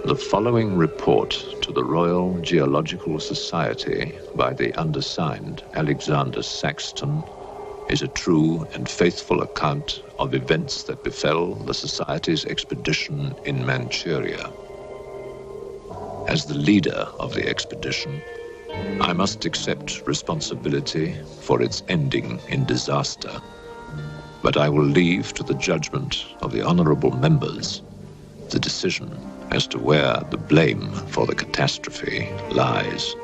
The following report to the Royal Geological Society by the undersigned Alexander Saxton is a true and faithful account of events that befell the Society's expedition in Manchuria. As the leader of the expedition, I must accept responsibility for its ending in disaster, but I will leave to the judgment of the honorable members the decision as to where the blame for the catastrophe lies.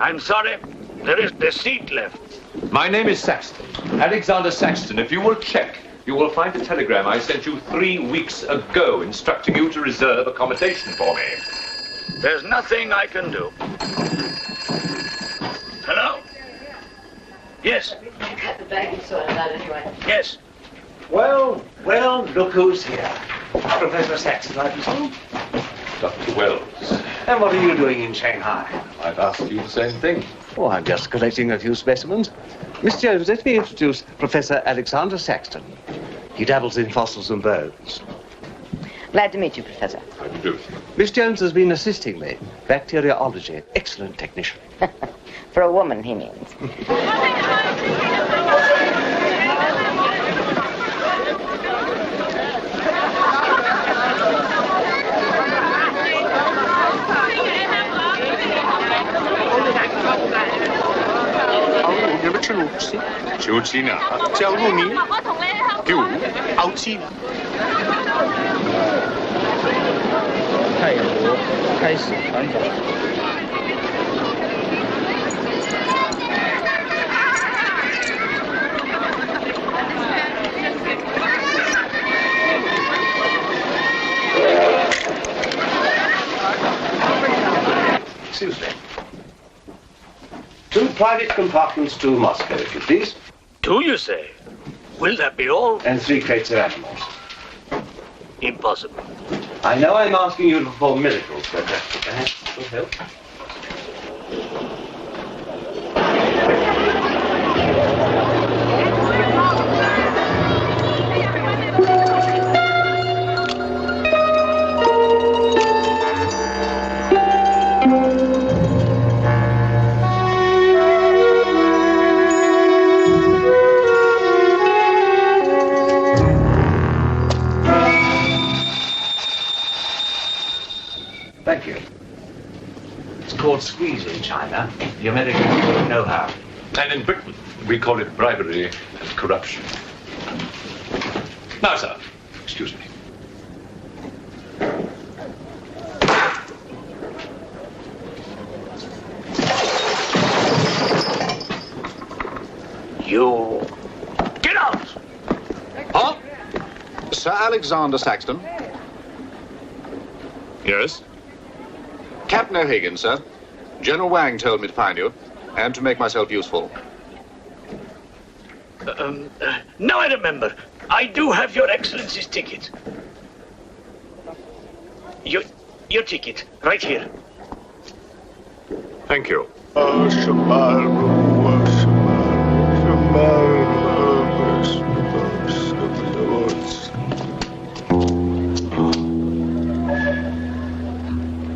I'm sorry, there is the seat left. My name is Saxton, Alexander Saxton. If you will check, you will find a telegram I sent you 3 weeks ago instructing you to reserve accommodation for me. There's nothing I can do. Hello? Yes. Yes. Well, look who's here. Professor Saxton, I presume? Dr. Wells. And what are you doing in Shanghai? I've asked you the same thing. Oh, I'm just collecting a few specimens. Miss Jones, let me introduce Professor Alexander Saxton. He dabbles in fossils and bones. Glad to meet you, Professor. How do you do? Miss Jones has been assisting me. Bacteriology. Excellent technician. For a woman, he means. Excuse me. 2 private compartments to Moscow, if you please. 2, you say? Will that be all? And 3 crates of animals. Impossible. I know I'm asking you to perform miracles, but perhaps it will help. you. It's called squeeze in China. The Americans don't know how. And in Britain, we call it bribery and corruption. Now, sir, excuse me. You... Get out! Huh? Sir Alexander Saxton? Yes? Captain O'Hagan, sir. General Wang told me to find you, and to make myself useful. Now I remember. I do have your Excellency's ticket. Your ticket, right here. Thank you.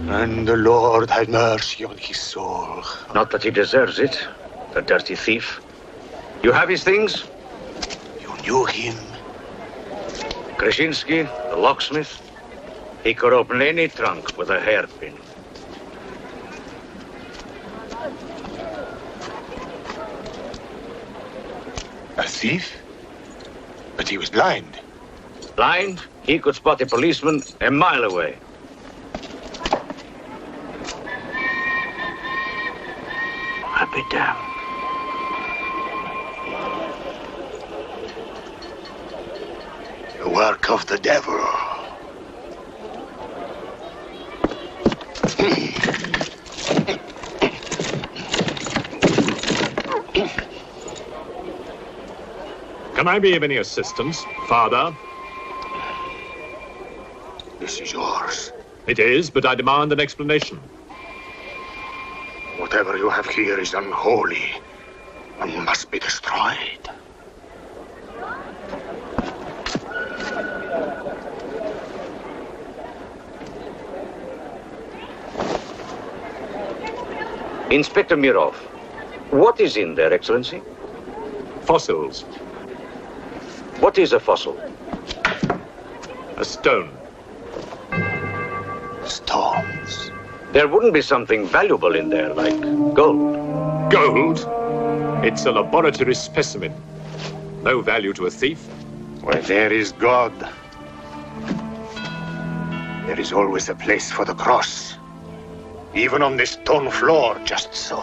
And the Lord have mercy on his soul. Not that he deserves it, the dirty thief. You have his things? You knew him? Krasinski, the locksmith. He could open any trunk with a hairpin. A thief? But he was blind. Blind, he could spot a policeman a mile away. I'll be damned. The work of the devil. Can I be of any assistance, Father? This is yours. It is, but I demand an explanation. Whatever you have here is unholy and must be destroyed. Inspector Mirov, what is in there, Excellency? Fossils. What is a fossil? A stone. Stones. There wouldn't be something valuable in there, like gold. Gold? It's a laboratory specimen. No value to a thief. Where there is God, there is always a place for the cross. Even on this stone floor, just so.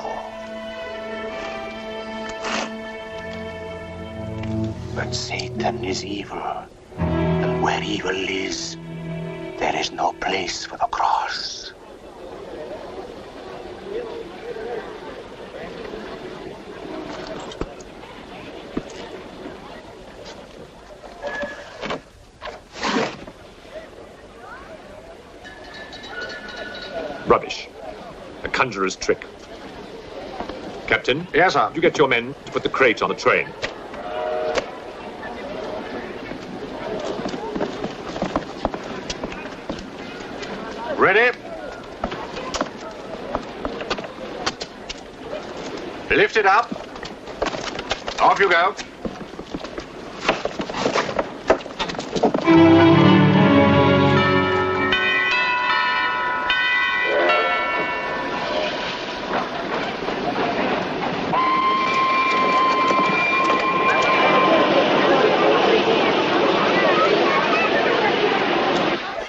But Satan is evil, and where evil is, there is no place for the cross. Rubbish. A conjurer's trick. Captain? Yes, sir. You get your men to put the crate on the train. Ready? Lift it up. Off you go.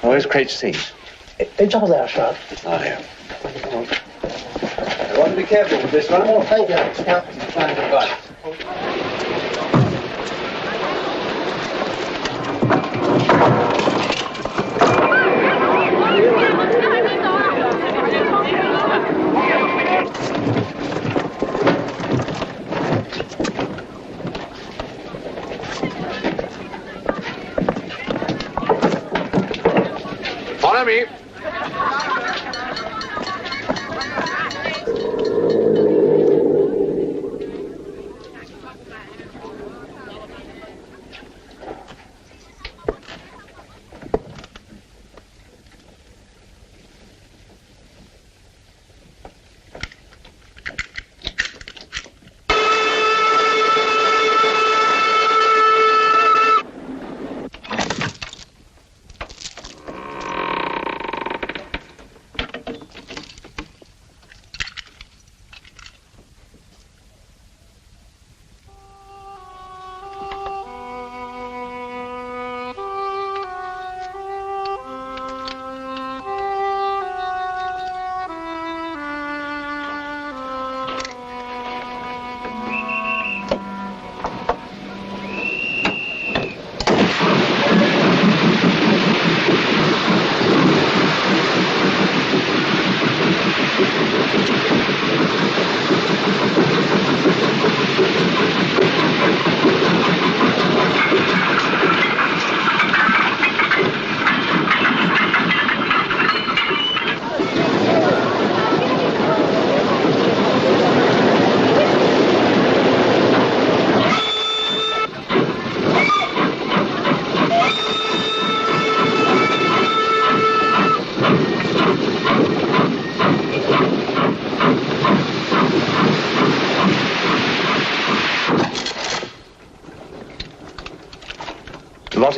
Where's crate C? Top of there, sir. Oh, yeah. I want to be careful with this one. Oh, thank you. Yeah. Follow me.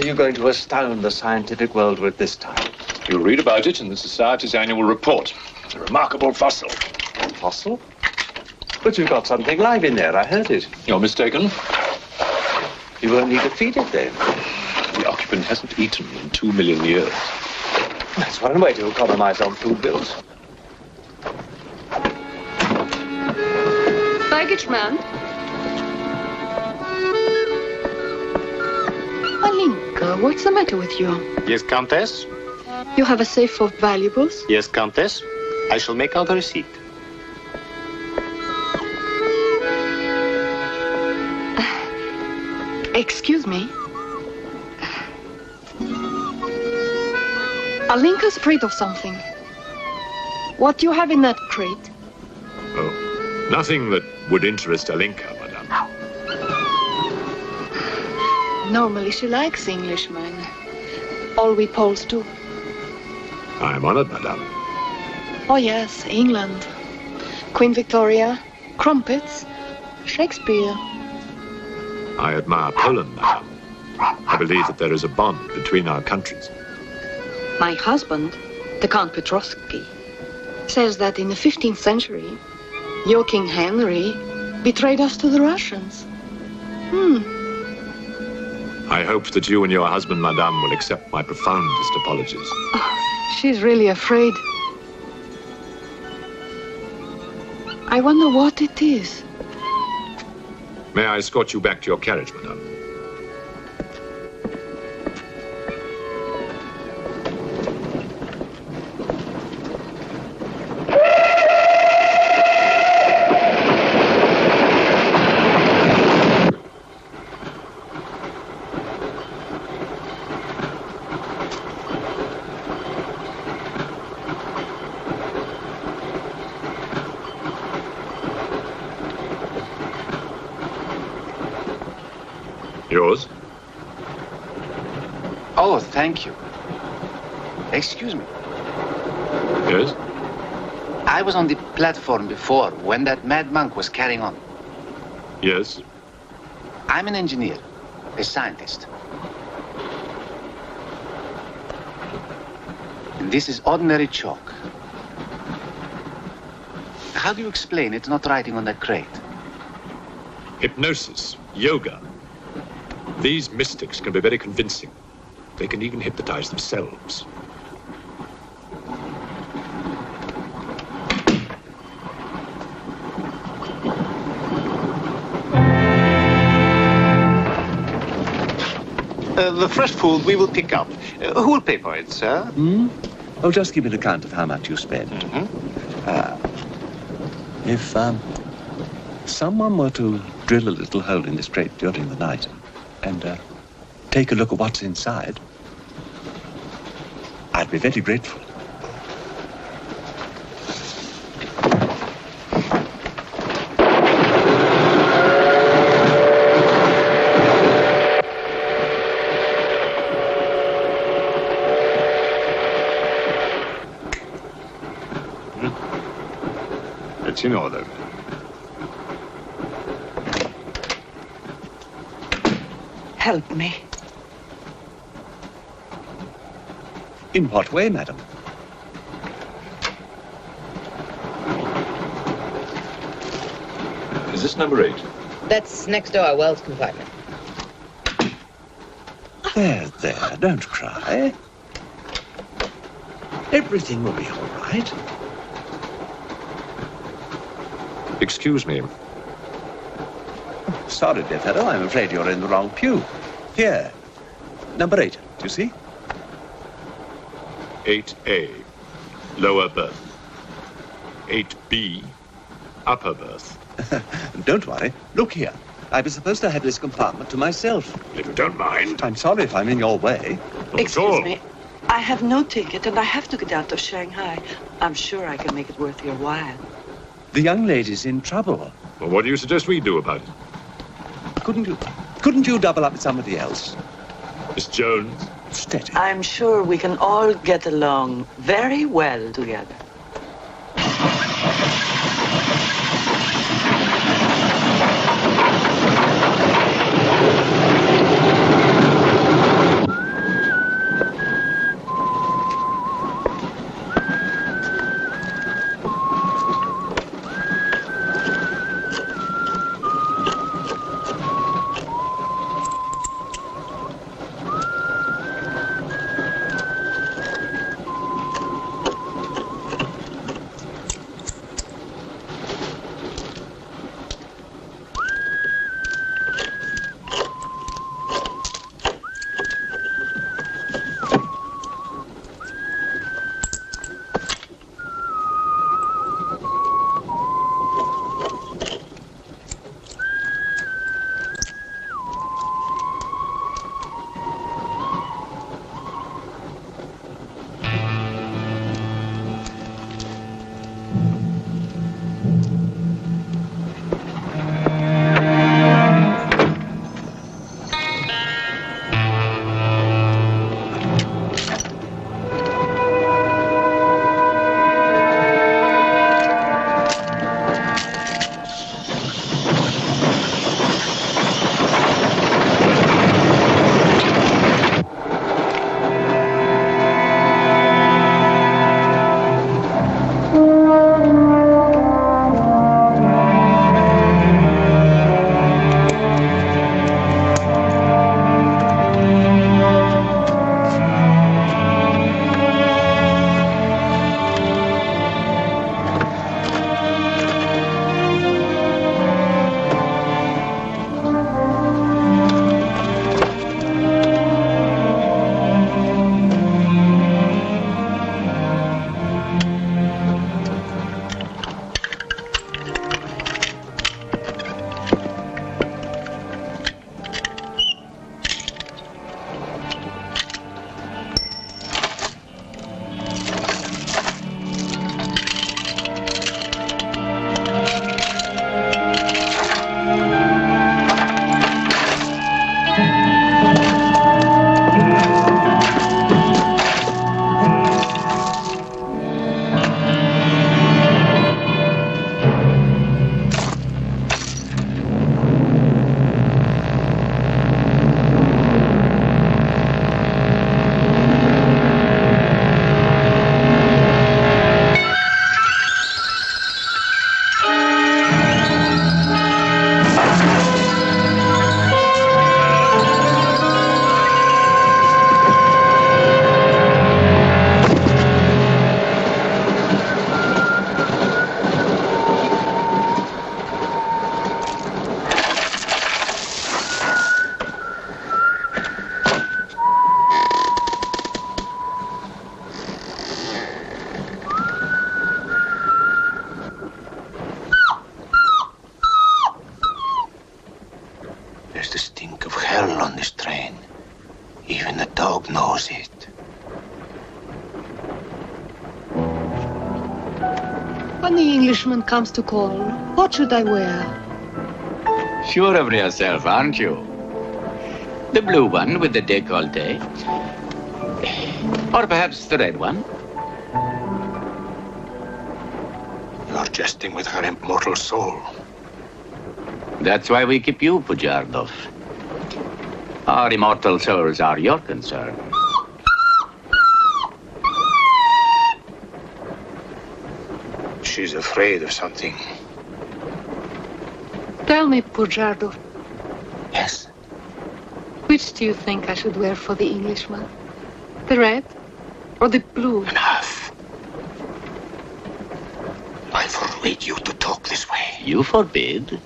are you going to astound the scientific world with this time? You'll read about it in the Society's annual report. It's a remarkable fossil. Fossil? But you've got something live in there, I heard it. You're mistaken. You won't need to feed it then. The occupant hasn't eaten in 2 million years. That's one way to economize on food bills. Baggage man. Alinka, what's the matter with you? Yes, Countess? You have a safe full of valuables? Yes, Countess. I shall make out a receipt. Excuse me. Alinka's afraid of something. What do you have in that crate? Oh, nothing that would interest Alinka, madame. Normally she likes Englishmen. All we Poles do. I am honored, madame. Oh yes, England. Queen Victoria, crumpets, Shakespeare. I admire Poland, madame. I believe that there is a bond between our countries. My husband, the Count Petrovsky, says that in the 15th century, your King Henry betrayed us to the Russians. I hope that you and your husband, madame, will accept my profoundest apologies. Oh, she's really afraid. I wonder what it is. May I escort you back to your carriage, madame? Yours? Oh, thank you. Excuse me. Yes? I was on the platform before when that mad monk was carrying on. Yes? I'm an engineer, a scientist. And this is ordinary chalk. How do you explain it's not writing on that crate? Hypnosis, yoga. These mystics can be very convincing. They can even hypnotize themselves. The fresh food we will pick up. Who will pay for it, sir? Oh, just give me an account of how much you spend. If someone were to drill a little hole in this crate during the night and take a look at what's inside, I'd be very grateful. It's in order. Help me. In what way, madam? Is this number 8? That's next door, our Wells compartment. There, don't cry. Everything will be all right. Excuse me. Sorry, dear fellow, I'm afraid you're in the wrong pew. Here, number 8, do you see? 8A, lower berth. 8B, upper berth. Don't worry. Look here. I was supposed to have this compartment to myself. If you don't mind. I'm sorry if I'm in your way. Not Excuse at all. me. I have no ticket and I have to get out of Shanghai. I'm sure I can make it worth your while. The young lady's in trouble. Well, what do you suggest we do about it? Couldn't you double up with somebody else? Miss Jones? Steady. I'm sure we can all get along very well together. When the Englishman comes to call, what should I wear? Sure of yourself, aren't you? The blue one with the décolleté. Or perhaps the red one. You're jesting with her immortal soul. That's why we keep you, Pujardov. Our immortal souls are your concern. She's afraid of something. Tell me, Pujardov. Yes. Which do you think I should wear for the Englishman? The red or the blue? Enough. I forbid you to talk this way. You forbid?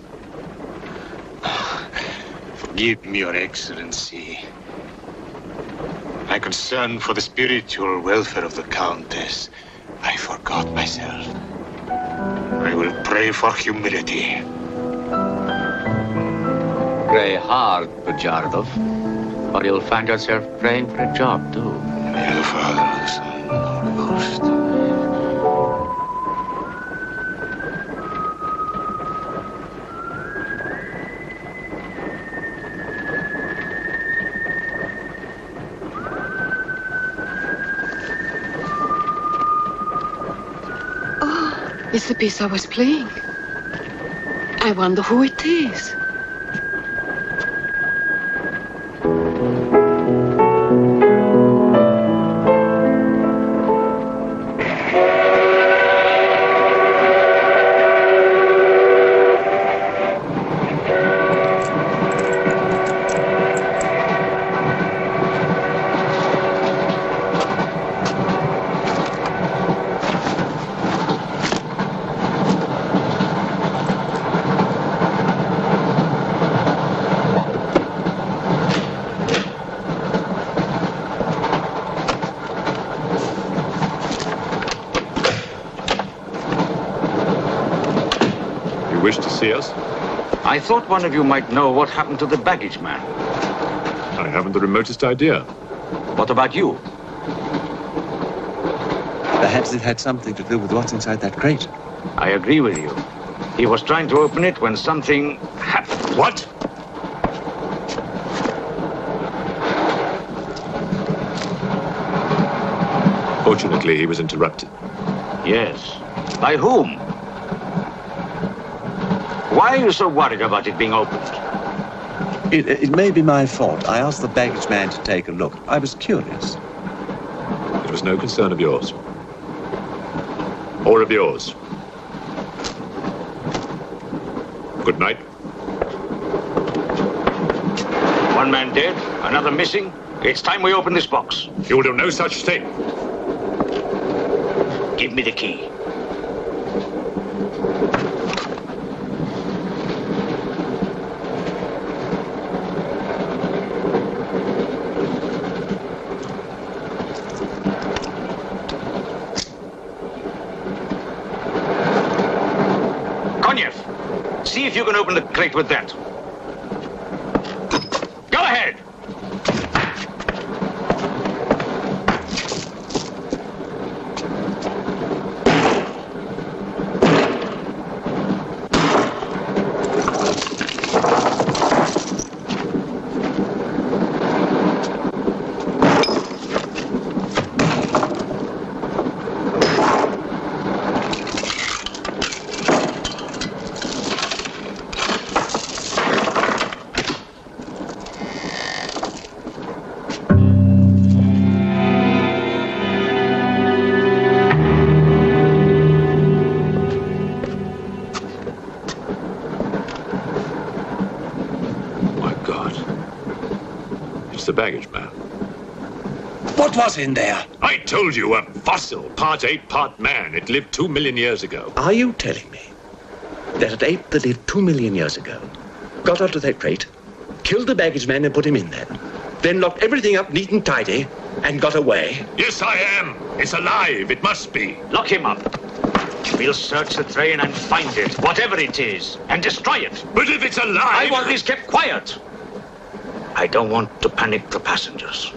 Forgive me, Your Excellency. My concern for the spiritual welfare of the Countess, I forgot myself. I will pray for humility. Pray hard, Pujardov, or you'll find yourself praying for a job, too. May the Father, the Son, and the Holy Ghost. Oh, it's the piece I was playing. I wonder who it is. I thought one of you might know what happened to the baggage man. I haven't the remotest idea. What about you? Perhaps it had something to do with what's inside that crate. I agree with you. He was trying to open it when something happened. What? Fortunately, he was interrupted. Yes. By whom? Why are you so worried about it being opened? It may be my fault. I asked the baggage man to take a look. I was curious. It was no concern of yours. Or of yours. Good night. One man dead, another missing. It's time we open this box. You will do no such thing. Give me the key. See if you can open the crate with that. Go ahead! The baggage man. What was in there? I told you, a fossil, part ape, part man. It lived 2 million years ago. Are you telling me that an ape that lived 2 million years ago got onto that crate, killed the baggage man and put him in there, then locked everything up neat and tidy and got away? Yes, I am. It's alive. It must be. Lock him up. We'll search the train and find it, whatever it is, and destroy it. But if it's alive... I want this kept quiet. I don't want to panic the passengers.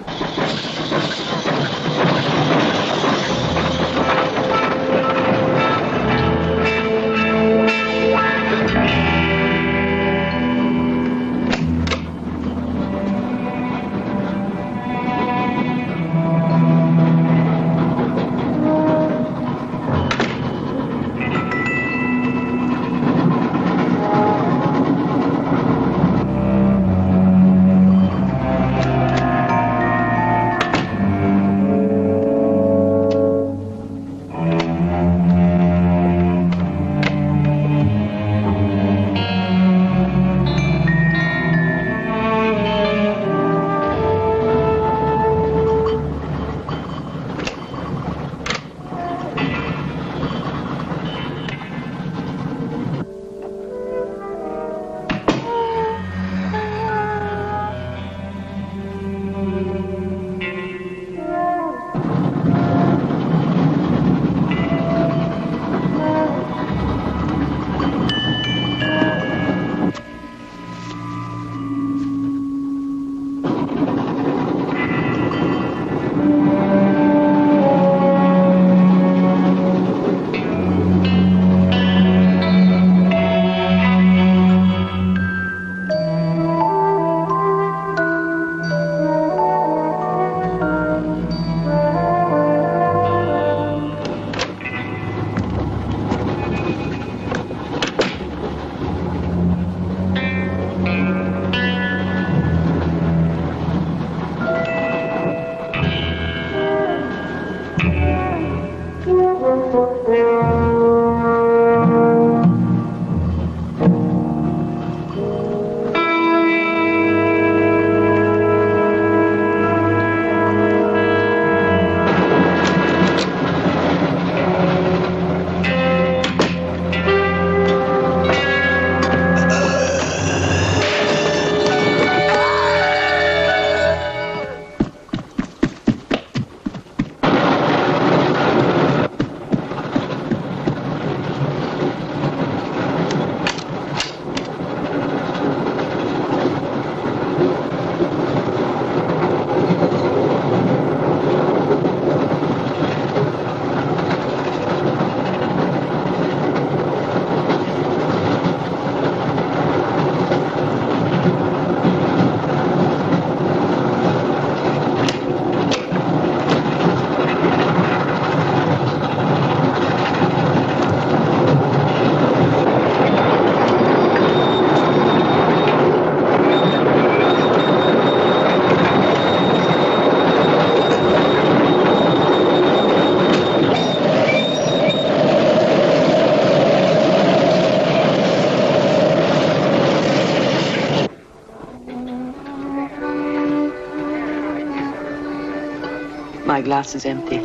My glass is empty.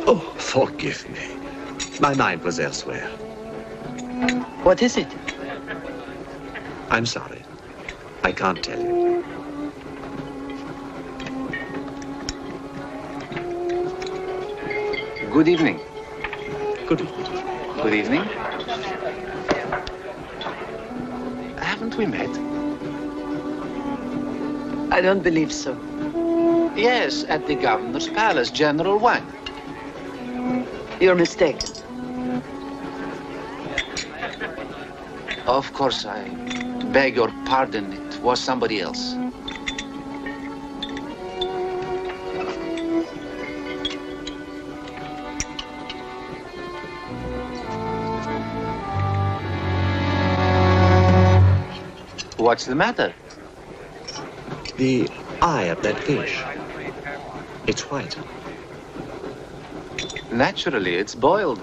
Oh, forgive me. My mind was elsewhere. What is it? I'm sorry. I can't tell you. Good evening. Good evening. Good evening. Haven't we met? I don't believe so. Yes, at the governor's palace, General Wang. You're mistaken. Of course, I beg your pardon. It was somebody else. What's the matter? The eye of that fish. It's white. Naturally, it's boiled.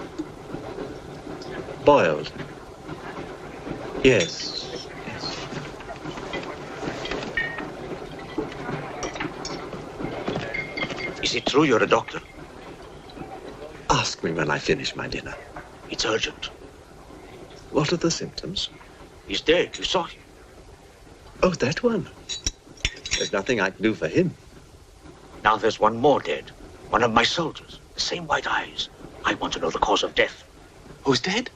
Boiled. Yes. Yes. Is it true you're a doctor? Ask me when I finish my dinner. It's urgent. What are the symptoms? He's dead. You saw him. Oh, that one. There's nothing I can do for him. Now there's one more dead. One of my soldiers. The same white eyes. I want to know the cause of death. Who's dead?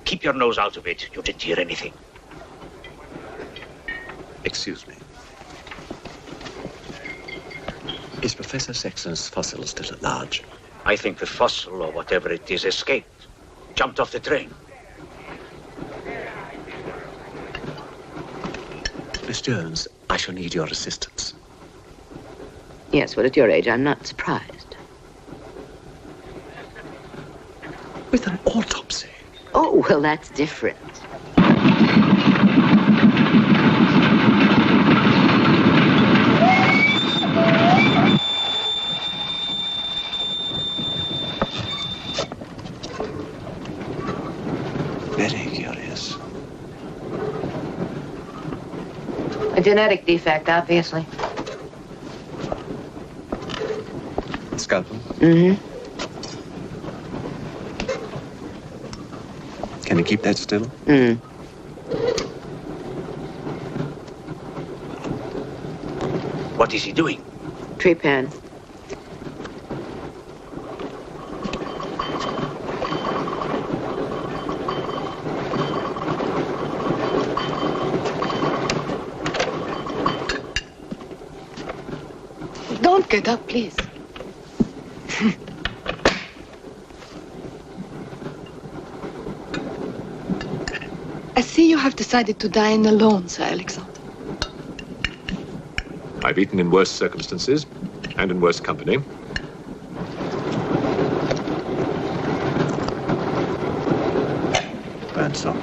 Keep your nose out of it. You didn't hear anything. Excuse me. Is Professor Sexton's fossil still at large? I think the fossil, or whatever it is, escaped. Jumped off the train. Miss Jones, I shall need your assistance. Yes, well, at your age, I'm not surprised. With an autopsy? Oh, well, that's different. Very curious. A genetic defect, obviously. Scalpel? Mm-hmm. Can you keep that still? Mm. What is he doing? Trepan. Don't get up, please. I see you have decided to dine alone, Sir Alexander. I've eaten in worse circumstances and in worse company. Grandson.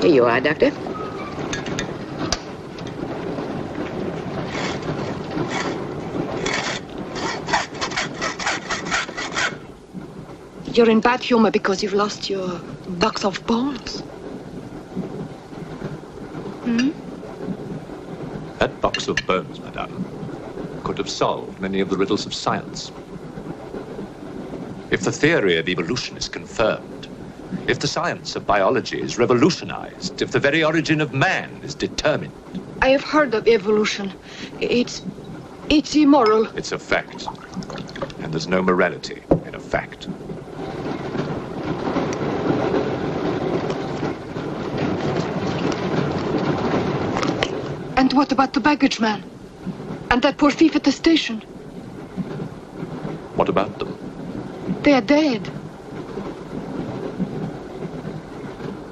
Here you are, Doctor. You're in bad humor because you've lost your box of balls. Hmm? That box of bones, madame, could have solved many of the riddles of science. If the theory of evolution is confirmed, if the science of biology is revolutionized, if the very origin of man is determined. I have heard of evolution. It's immoral. It's a fact. And there's no morality in a fact. And what about the baggage man? And that poor thief at the station? What about them? They are dead.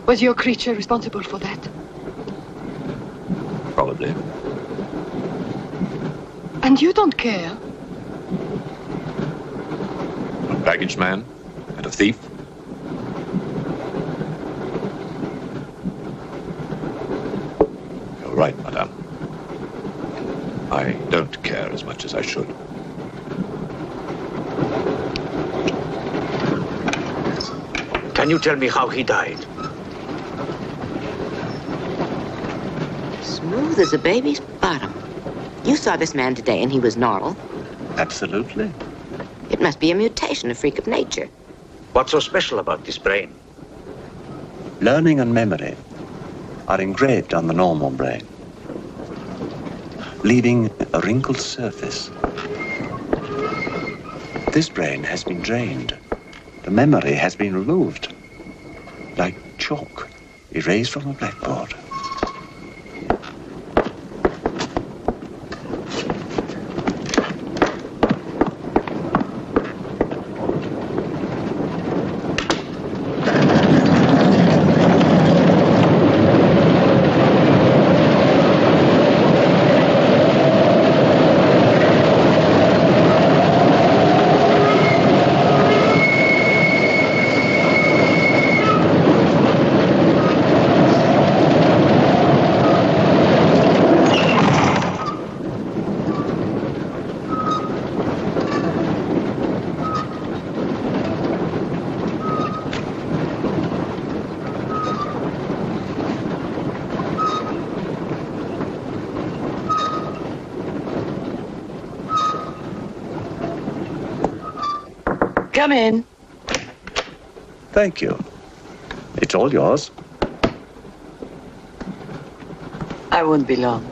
Was your creature responsible for that? Probably. And you don't care? A baggage man and a thief? You're right, madame. I don't care as much as I should. Can you tell me how he died? Smooth as a baby's bottom. You saw this man today and he was normal. Absolutely. It must be a mutation, a freak of nature. What's so special about this brain? Learning and memory are engraved on the normal brain, leaving a wrinkled surface. This brain has been drained. The memory has been removed, like chalk erased from a blackboard. Come in. Thank you. It's all yours. I won't be long.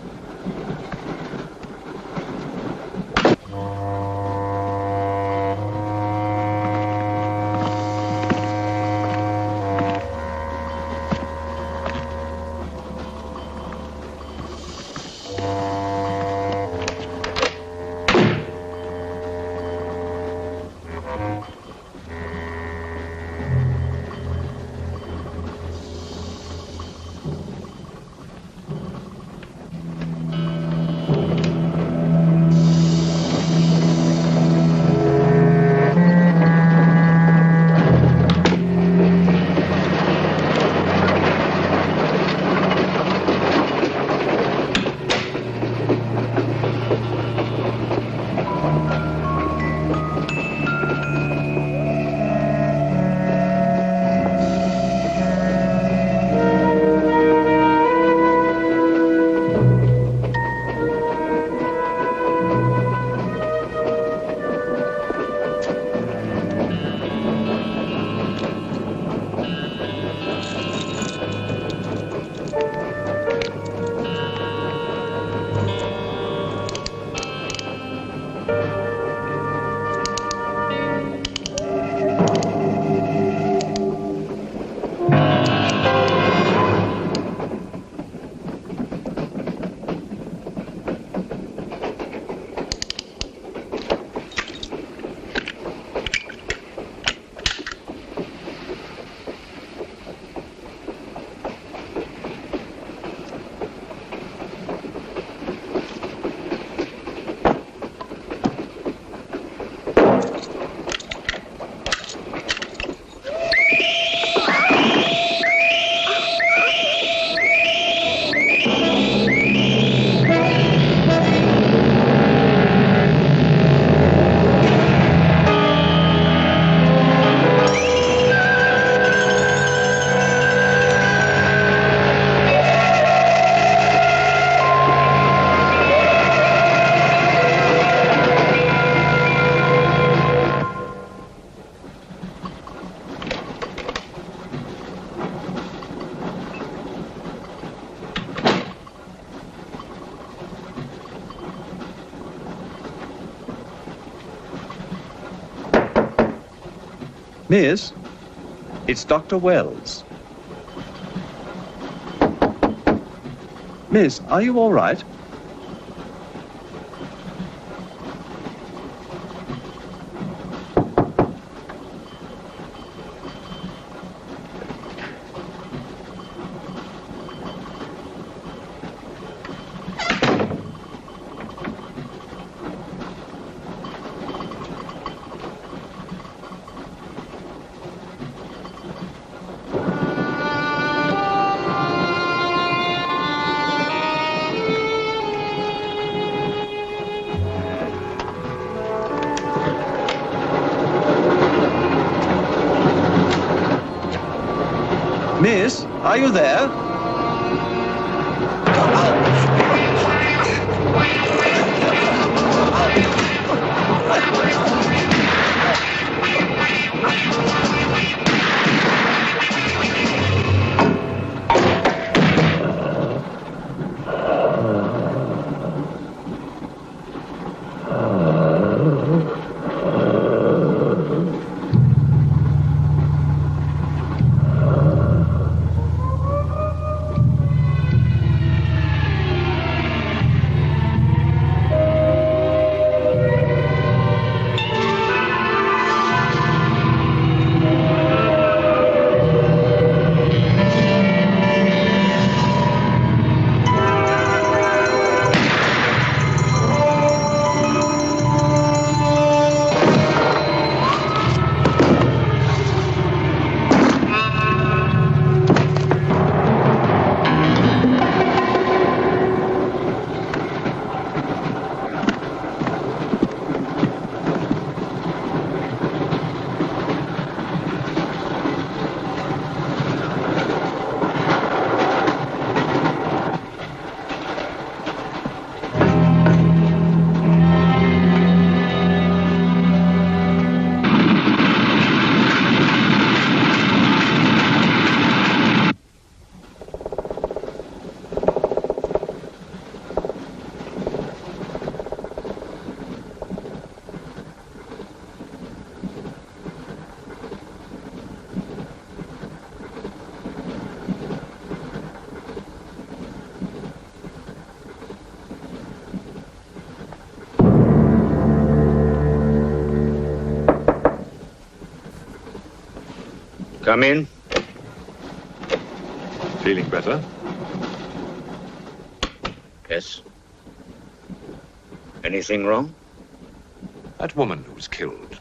Miss, it's Dr. Wells. Miss, are you all right? Miss, are you there? Come in. Feeling better? Yes. Anything wrong? That woman who was killed.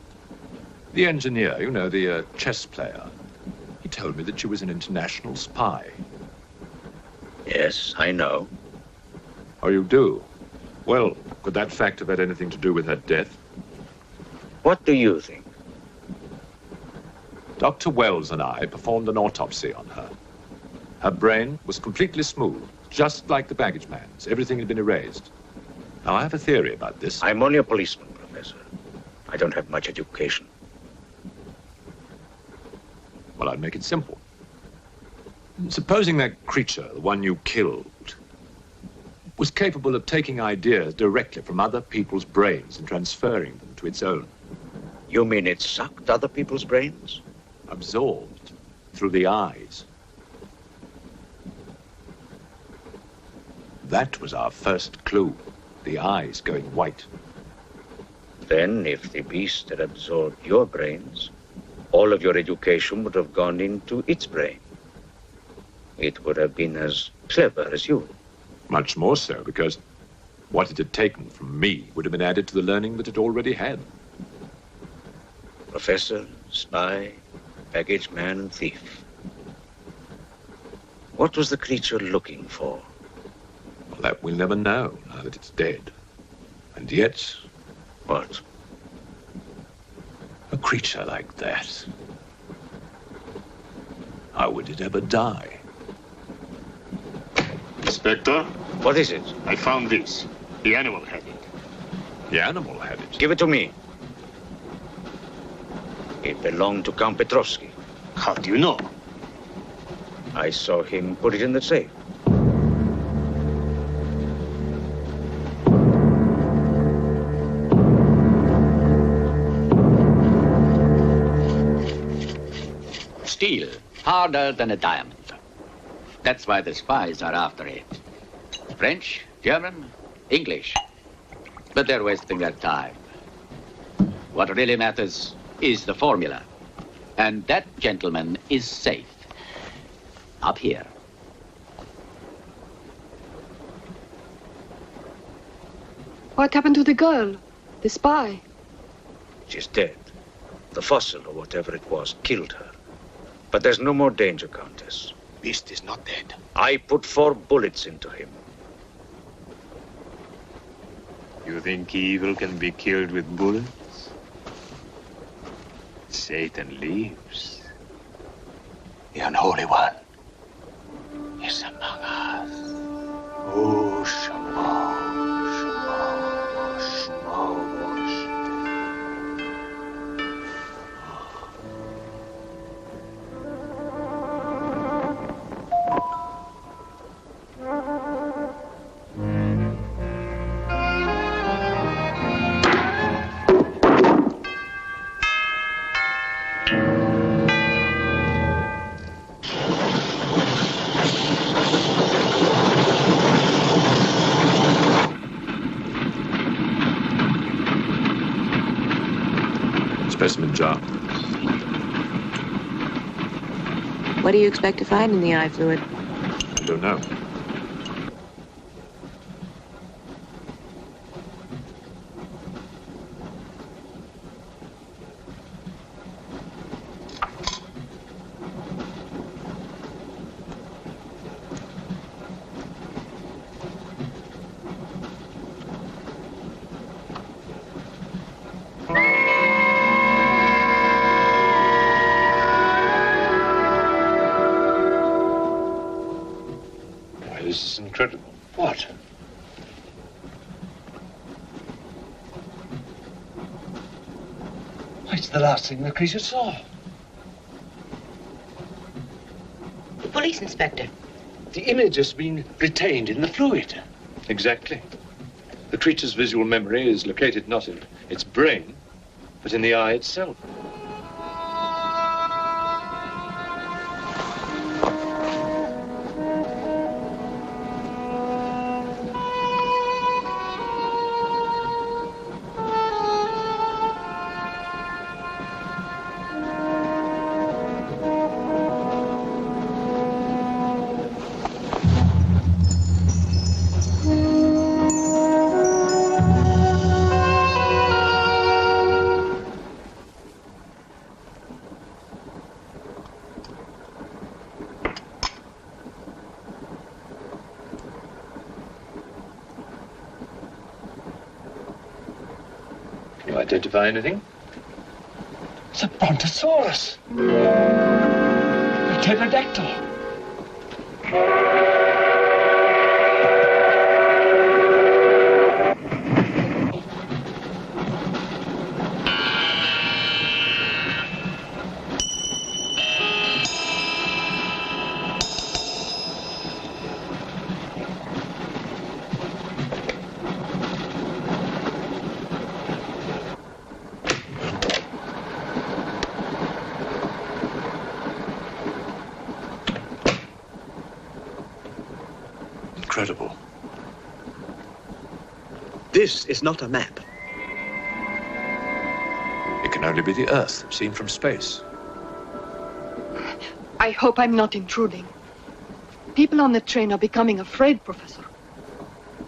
The engineer, you know, the chess player. He told me that she was an international spy. Yes, I know. Oh, you do? Well, could that fact have had anything to do with her death? What do you think? Dr. Wells and I performed an autopsy on her. Her brain was completely smooth, just like the baggage man's. Everything had been erased. Now, I have a theory about this. I'm only a policeman, Professor. I don't have much education. Well, I'd make it simple. Supposing that creature, the one you killed, was capable of taking ideas directly from other people's brains and transferring them to its own. You mean it sucked other people's brains? Absorbed through the eyes. That was our first clue, the eyes going white. Then, if the beast had absorbed your brains, all of your education would have gone into its brain. It would have been as clever as you. Much more so, because what it had taken from me would have been added to the learning that it already had. Professor, spy, baggage man, and thief. What was the creature looking for? Well, that we'll never know, now that it's dead. And yet... What? A creature like that. How would it ever die? Inspector? What is it? I found this. The animal had it. The animal had it? Give it to me. It belonged to Count Petrovsky. How do you know? I saw him put it in the safe. steel, harder than a diamond. That's why the spies are after it. French, German, English. But they're wasting their time. What really matters is the formula. And that, gentleman, is safe. Up here. What happened to the girl? The spy? She's dead. The fossil, or whatever it was, killed her. But there's no more danger, Countess. Beast is not dead. I put 4 bullets into him. You think evil can be killed with bullets? Satan lives. The unholy one is among us. Oh, Shamo, Shamo, Shamo. Specimen jar. What do you expect to find in the eye fluid? I don't know. This is incredible. What? It's the last thing the creature saw. The police inspector. The image has been retained in the fluid. Exactly. The creature's visual memory is located not in its brain, but in the eye itself. Identify anything? It's a brontosaurus. A pterodactyl. Incredible. This is not a map. It can only be the Earth, seen from space. I hope I'm not intruding. People on the train are becoming afraid, Professor.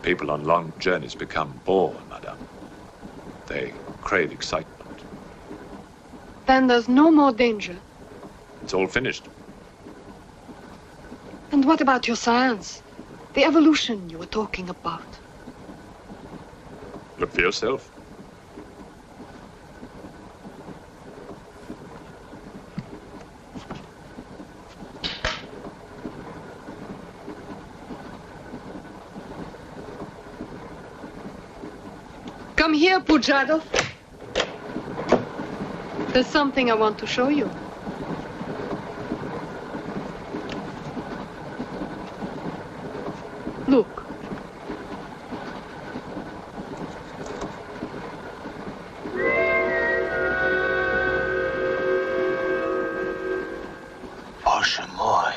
People on long journeys become bored, Madame. They crave excitement. Then there's no more danger. It's all finished. And what about your science? The evolution you were talking about. Look for yourself. Come here, Pujadov. There's something I want to show you. Look. chamois.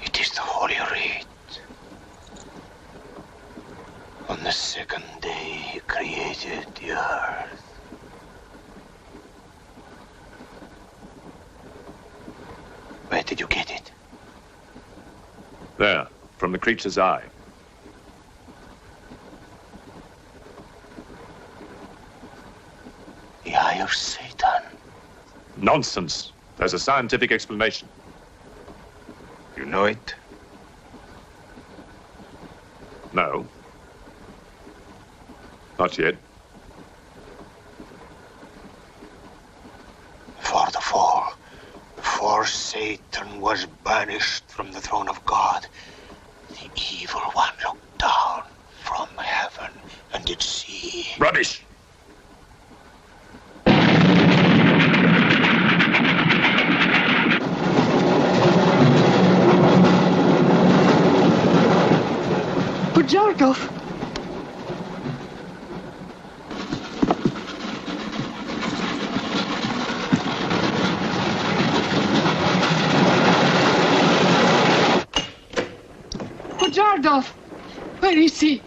It is the Holy Rite. On the second day, he created the earth. Where did you get it? There, from the creature's eye. The eye of Satan. Nonsense. There's a scientific explanation. You know it? No. Not yet. For the fall, before Satan was banished from the throne of God, the evil one looked down from heaven and did see... Rubbish! Jarkov. Pujardov, where is he?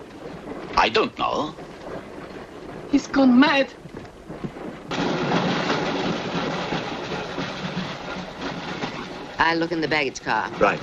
I don't know. He's gone mad. I'll look in the baggage car. Right.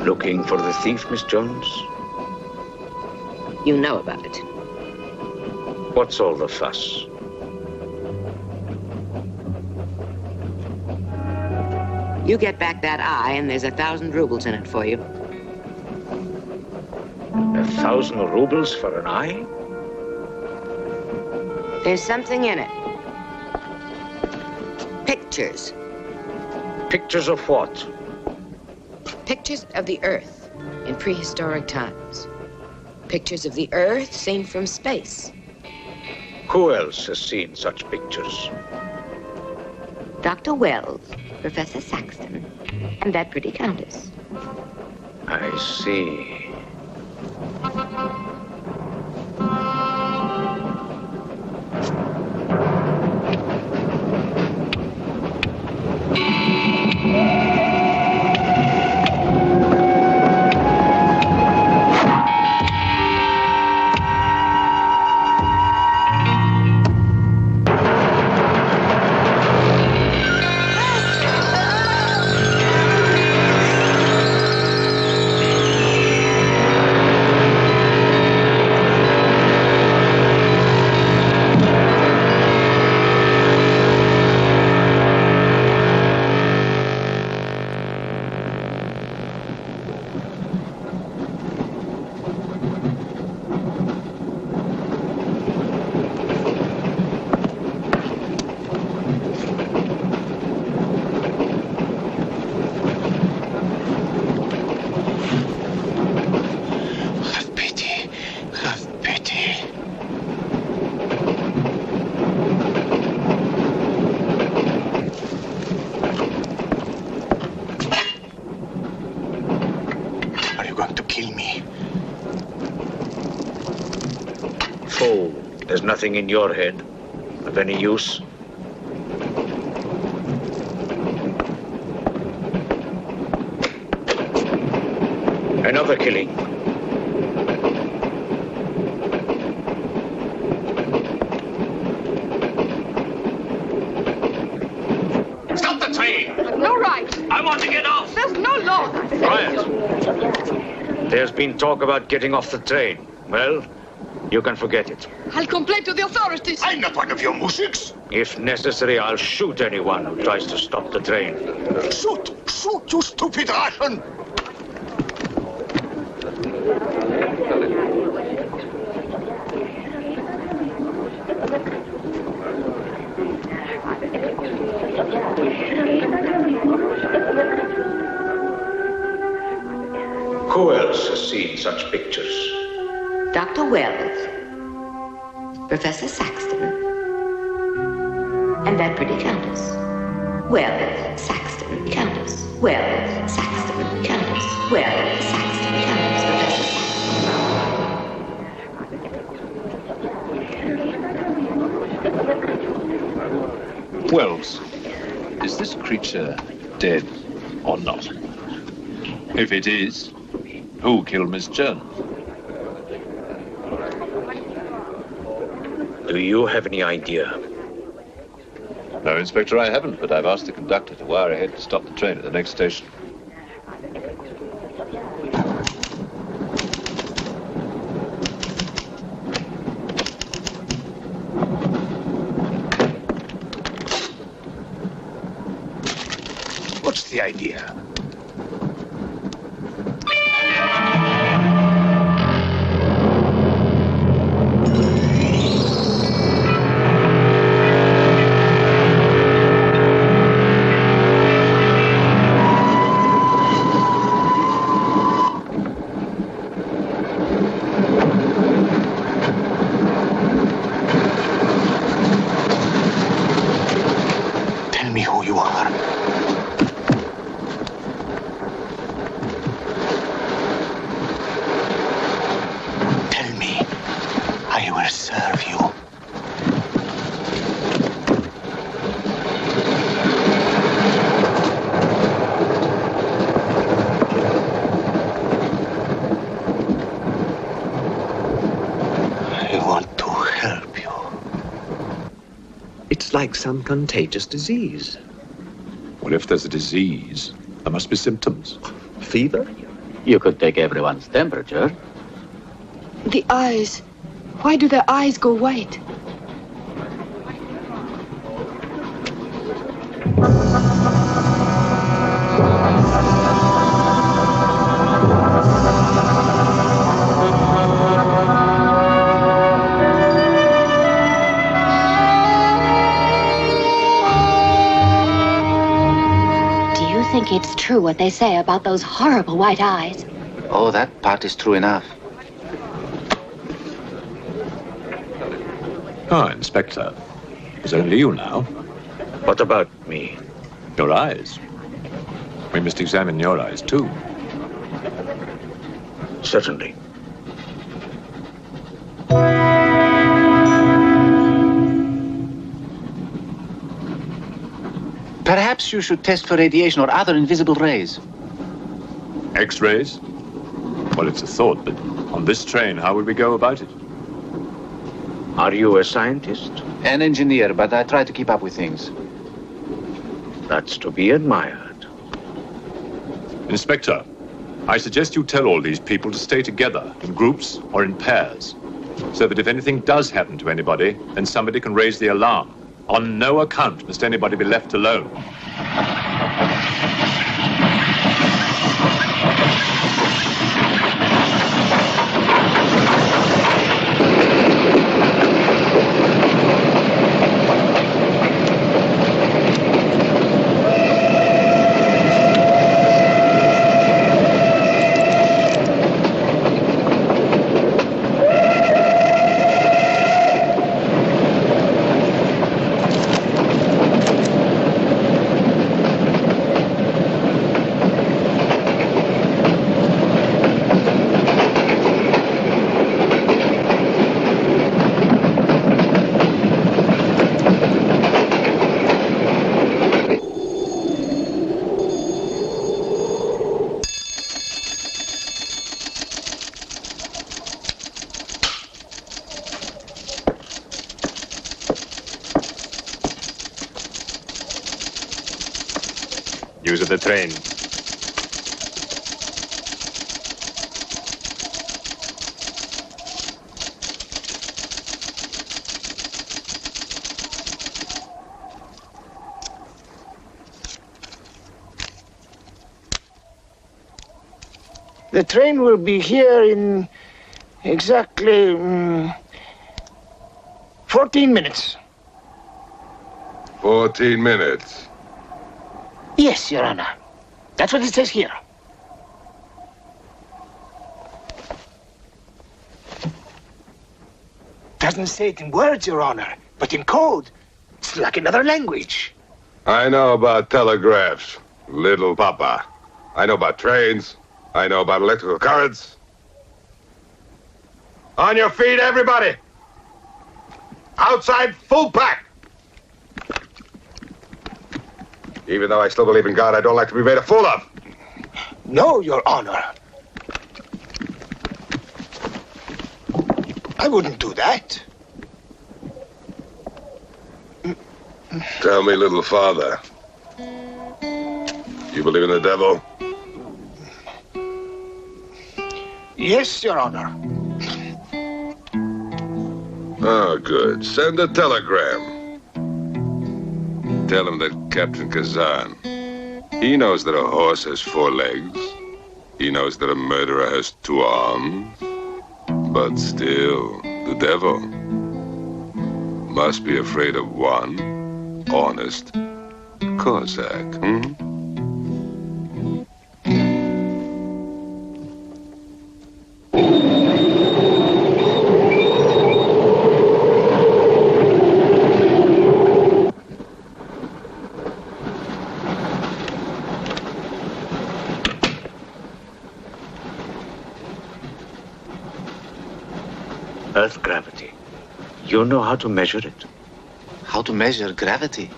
Looking for the thief, Miss Jones? You know about it. What's all the fuss? You get back that eye, and there's 1,000 rubles in it for you. 1,000 rubles for an eye? There's something in it. Pictures. Pictures of what? Pictures of the Earth in prehistoric times. Pictures of the Earth seen from space. Who else has seen such pictures? Dr. Wells, Professor Saxton, and that pretty countess. I see. There's nothing in your head of any use. Another killing. want to get off? There's no law. Quiet. There's been talk about getting off the train. Well, you can forget it. I'll complain to the authorities. I'm not one of your musics. If necessary, I'll shoot anyone who tries to stop the train. Shoot! Shoot, you stupid Russian! Who else has seen such pictures? Dr. Wells, Professor Saxton, and that pretty countess. Wells, Saxton, countess. Wells, Saxton, countess. Wells, Saxton, countess. Professor Saxton. Wells, is this creature dead or not? If it is, who killed Miss Jones? Do you have any idea? No, Inspector, I haven't, but I've asked the conductor to wire ahead to stop the train at the next station. What's the idea? Tell me who you are. Tell me, I will serve you. I want to help you. It's like some contagious disease. Well, if there's a disease, there must be symptoms. Fever? You could take everyone's temperature. The eyes. Why do their eyes go white? Do you think it's true what they say about those horrible white eyes? Oh, that part is true enough. Ah, Inspector. It's only you now. What about me? Your eyes. We must examine your eyes, too. Certainly. Perhaps you should test for radiation or other invisible rays. X-rays? Well, it's a thought, but on this train, how would we go about it? Are you a scientist? An engineer, but I try to keep up with things. That's to be admired. Inspector, I suggest you tell all these people to stay together, in groups or in pairs, so that if anything does happen to anybody, then somebody can raise the alarm. On no account must anybody be left alone. news of the train? The train will be here in exactly 14 minutes. 14 minutes? Yes, Your Honor. That's what it says here. Doesn't say it in words, Your Honor, but in code. It's like another language. I know about telegraphs, little papa. I know about trains. I know about electrical currents. On your feet, everybody! Outside, full pack! Even though I still believe in God, I don't like to be made a fool of. No, Your Honor. I wouldn't do that. Tell me, little father. You believe in the devil? Yes, Your Honor. Oh, good. Send a telegram. Tell him that Captain Kazan, he knows that a horse has 4 legs. He knows that a murderer has 2 arms. But still, the devil must be afraid of one honest Cossack, Earth gravity. You know how to measure it? How to measure gravity?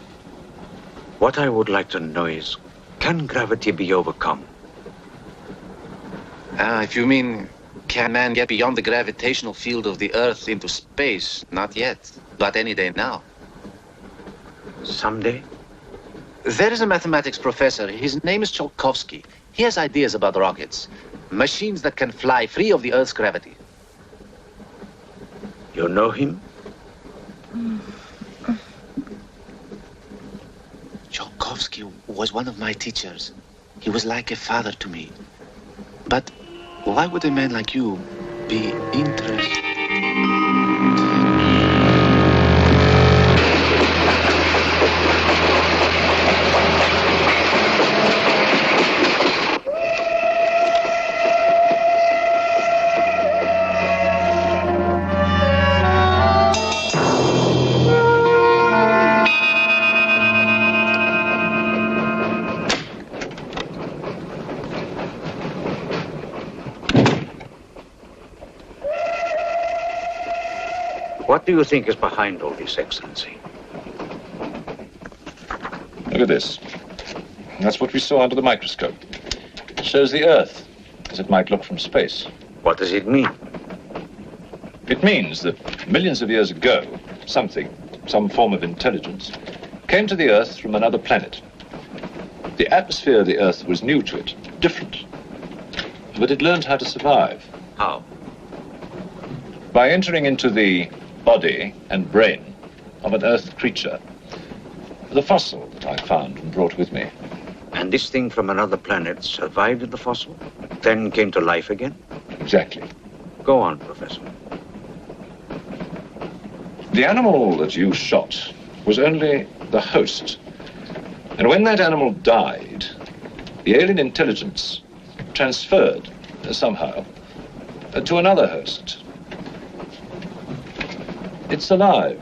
What I would like to know is, can gravity be overcome? If you mean, can man get beyond the gravitational field of the Earth into space? Not yet, but any day now. Someday? There is a mathematics professor. His name is Tsiolkovsky. He has ideas about rockets. Machines that can fly free of the Earth's gravity. You know him? Tsiolkovsky was one of my teachers. He was like a father to me. But why would a man like you be interested? What do you think is behind all this, Excellency? Look at this. That's what we saw under the microscope. It shows the Earth as it might look from space. What does it mean? It means that millions of years ago, some form of intelligence, came to the Earth from another planet. The atmosphere of the Earth was new to it, different. But it learned how to survive. How? By entering into the body and brain of an Earth creature. The fossil that I found and brought with me. And this thing from another planet survived in the fossil, then came to life again? Exactly. Go on, Professor. The animal that you shot was only the host. And when that animal died, the alien intelligence transferred somehow to another host. It's alive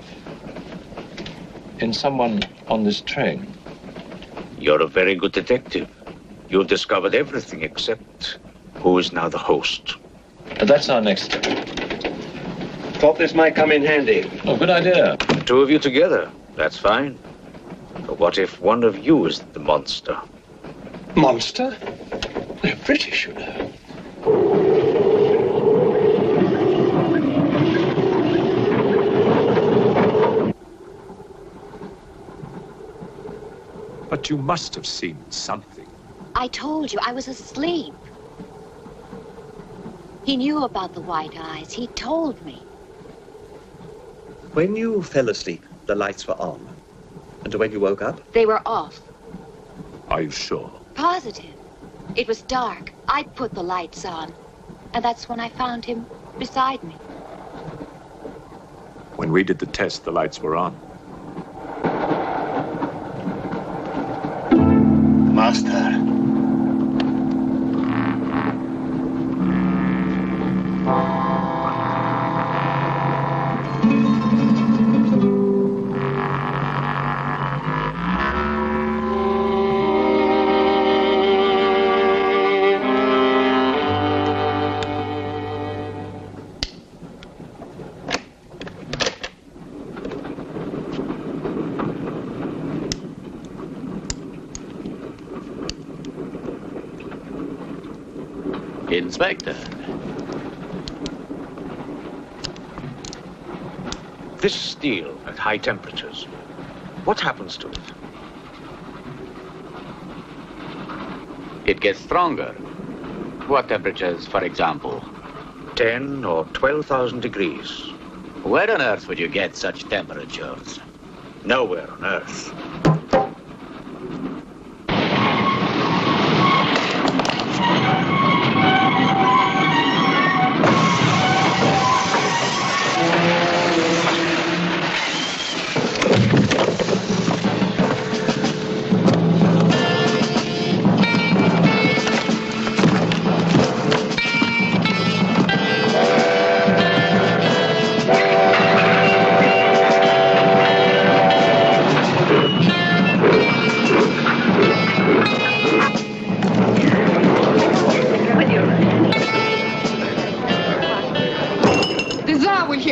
in someone on this train. You're a very good detective. You've discovered everything except who is now the host. That's our next step. Thought this might come in handy. Oh, good idea. 2 of you together. That's fine. But what if one of you is the monster? Monster? They're British, you know. But you must have seen something. I told you I was asleep. He knew about the white eyes. He told me. When you fell asleep, the lights were on. And when you woke up? They were off. Are you sure? Positive. It was dark. I put the lights on. And that's when I found him beside me. When we did the test, the lights were on. Master. Inspector. This steel at high temperatures, what happens to it? It gets stronger. What temperatures, for example? 10 or 12,000 degrees. Where on earth would you get such temperatures? Nowhere on earth.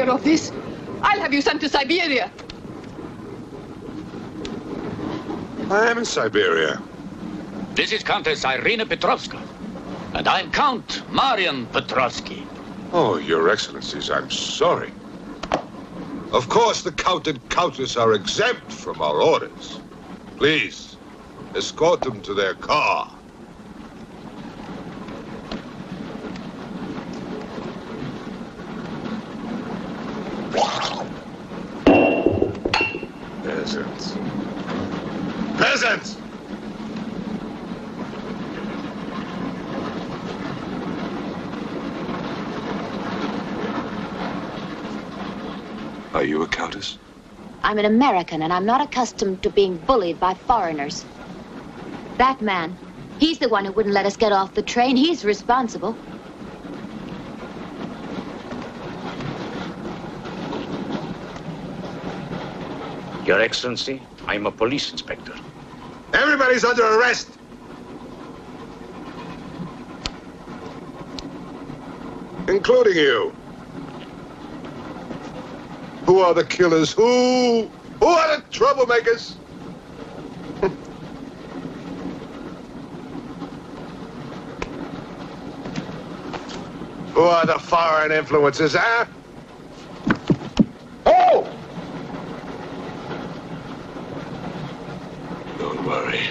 Of this, I'll have you sent to Siberia. I am in Siberia. This is Countess Irina Petrovska, and I'm Count Marian Petrovsky. Oh, Your Excellencies, I'm sorry. Of course, the Count and Countess are exempt from our orders. Please, escort them to their car. Peasants. Peasants! Are you a countess? I'm an American, and I'm not accustomed to being bullied by foreigners. That man, he's the one who wouldn't let us get off the train. He's responsible. Your Excellency, I'm a police inspector. Everybody's under arrest! Including you. Who are the killers? Who are the troublemakers? Who are the foreign influences, huh? Oh! Don't worry.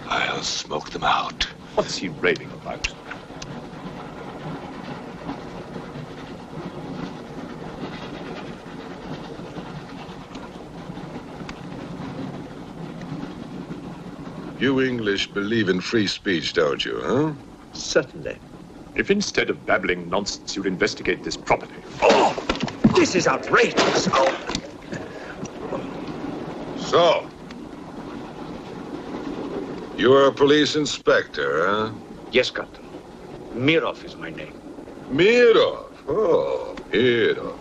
I'll smoke them out. What's he raving about? You English believe in free speech, don't you, huh? Certainly. If instead of babbling nonsense, you'd investigate this properly. Oh! This is outrageous! Oh. So, you are a police inspector, huh? Yes, Captain. Mirov is my name. Mirov? Oh, Mirov.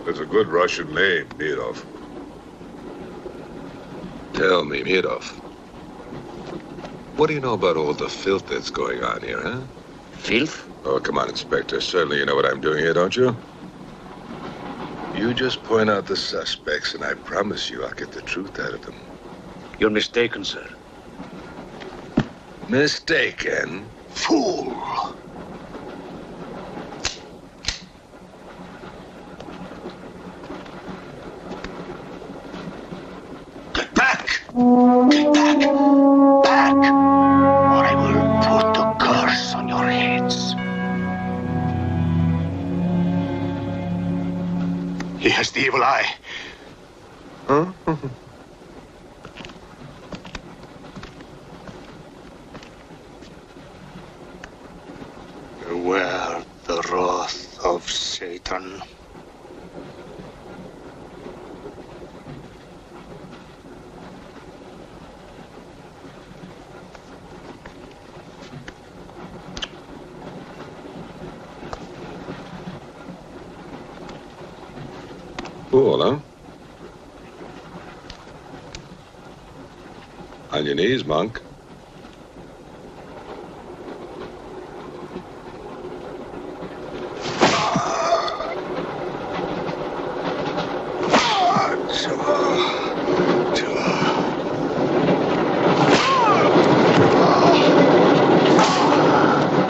That's a good Russian name, Mirov. Tell me, Mirov, what do you know about all the filth that's going on here, huh? Filth? Oh, come on, Inspector. Certainly you know what I'm doing here, don't you? You just point out the suspects, and I promise you I'll get the truth out of them. You're mistaken, sir. Mistaken? Fool! Get back! Get back! Back! has the evil eye. Huh? Beware the wrath of Satan. Cool, huh? On your knees, monk.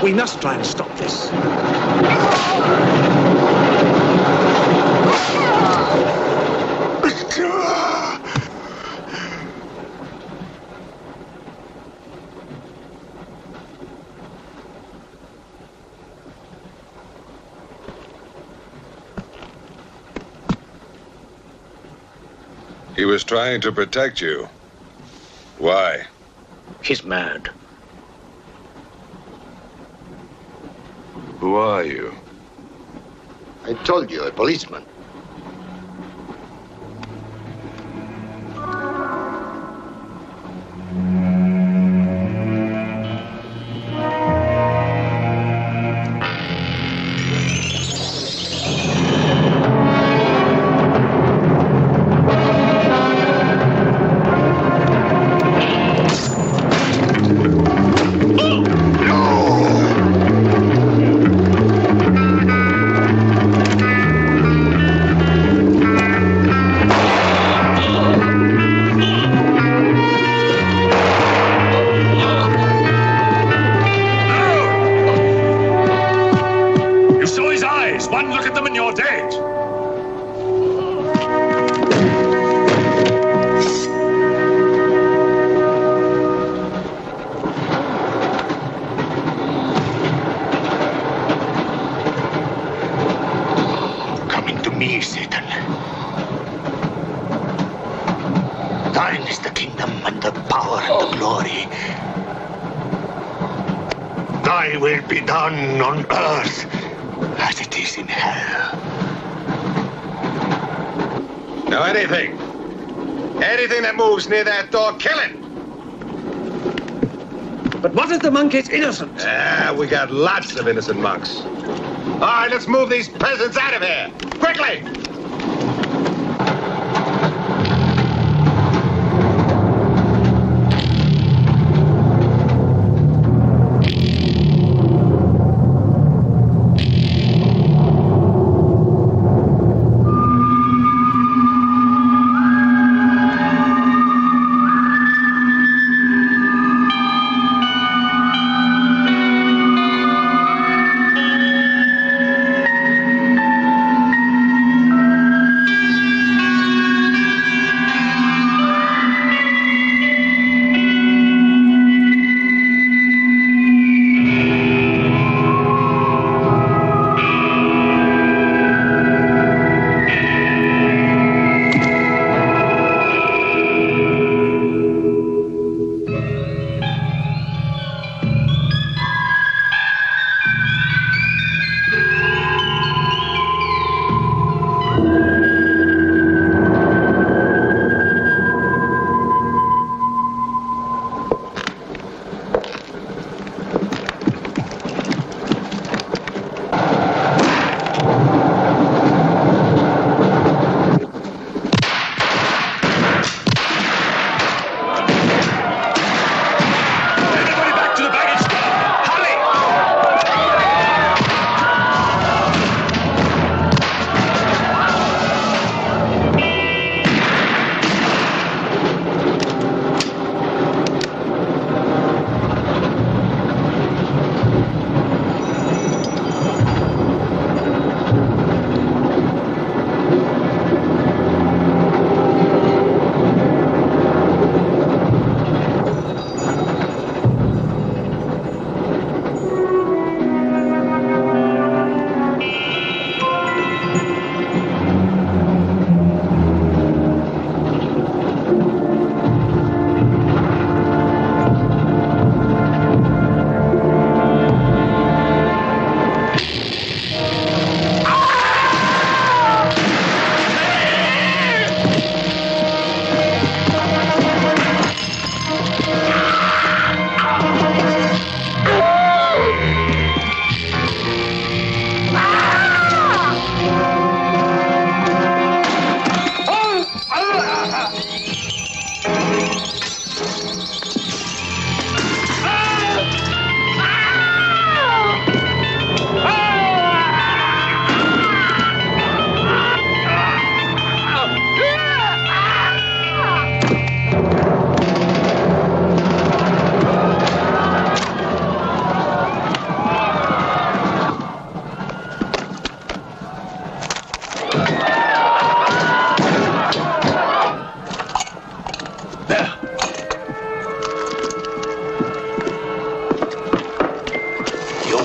We must try and stop this. He was trying to protect you. Why? He's mad. Who are you? I told you, a policeman. Near that door, kill it! But what if the monk is innocent? We got lots of innocent monks. All right, let's move these peasants out of here! Quickly!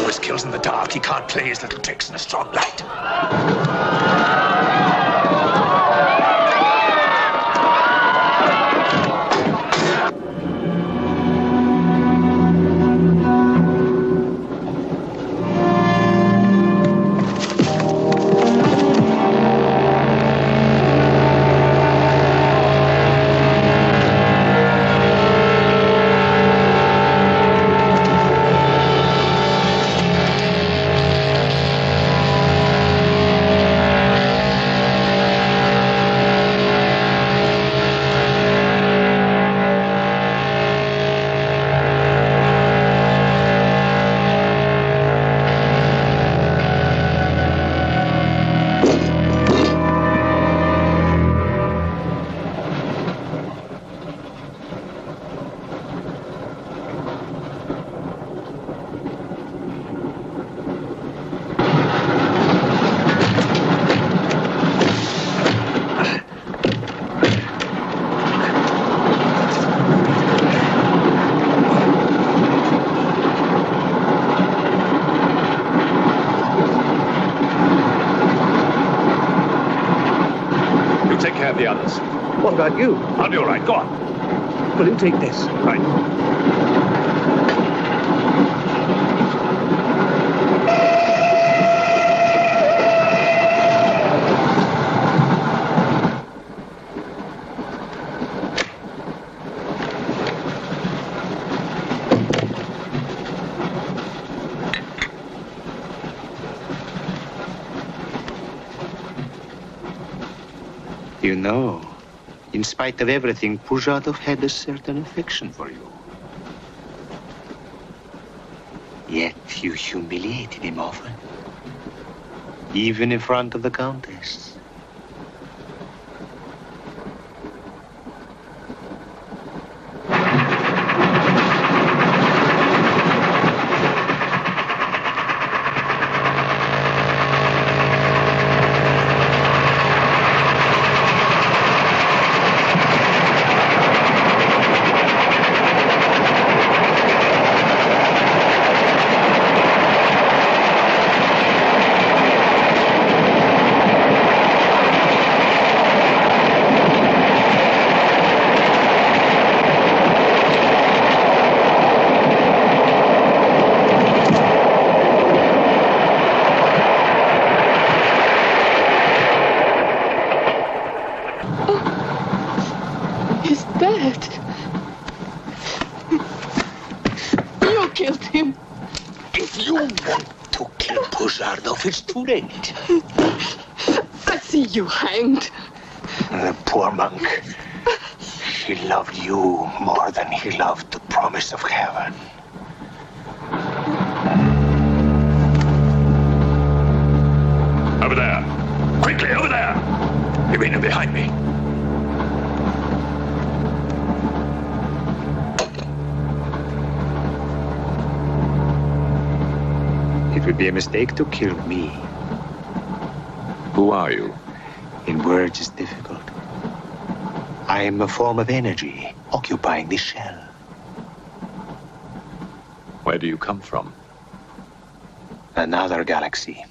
always kills in the dark. He can't play his little tricks in a strong light. The others. What about you? I'll be all right. Go on. Will you take this? Right. You know, in spite of everything, Pujatov had a certain affection for you. Yet you humiliated him often, even in front of the Countess. It's too late. I see you hanged. The poor monk. He loved you more than he loved the promise of heaven. Over there. Quickly, over there. Irina, behind me. It would be a mistake to kill me. Who are you? In words, it's difficult. I am a form of energy occupying this shell. Where do you come from? Another galaxy.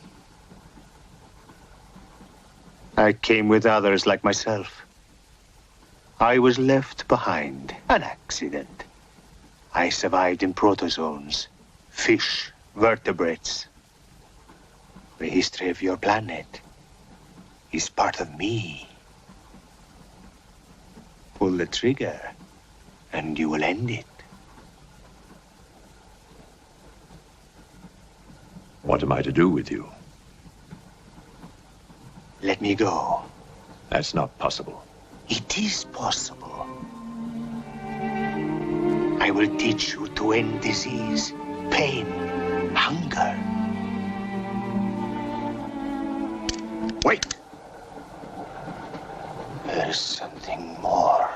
I came with others like myself. I was left behind. An accident. I survived in protozoans, fish, vertebrates. The history of your planet is part of me. Pull the trigger, and you will end it. What am I to do with you? Let me go. That's not possible. It is possible. I will teach you to end disease, pain, hunger. Wait! There's something more.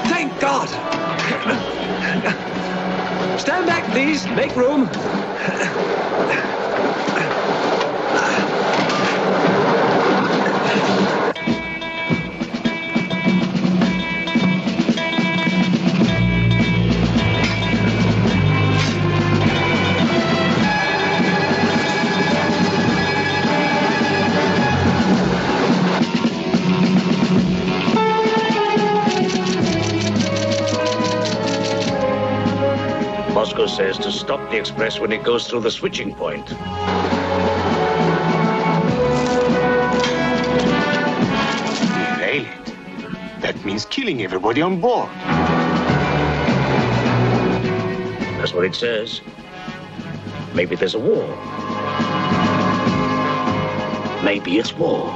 Thank God! Stand back, please. Make room. Moscow says to stop the express when it goes through the switching point. Derail it. That means killing everybody on board. That's what it says. Maybe there's a war. Maybe it's war.